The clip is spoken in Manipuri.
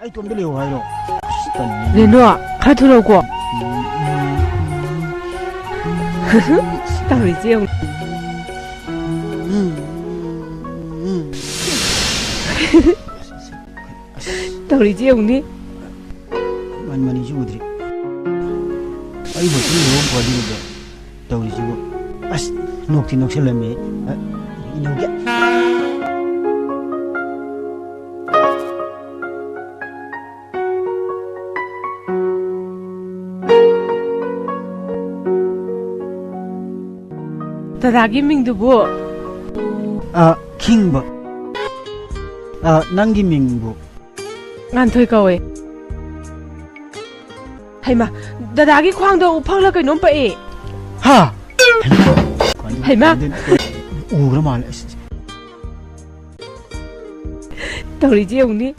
ai tuam de leo hai ro Reno khá thu đâu của tao đi chiêu tao đi chiêu đi mani ju udri ai bo tu ro ko di de tau ji go as nok ti nok sel me ino ge Tadagi ming du bu king ba nangi ming bu ngan thoi kawe hay ma dadagi khwang do uphak la kainom pa e ha hay ma u gra mal tao đi chiêu đi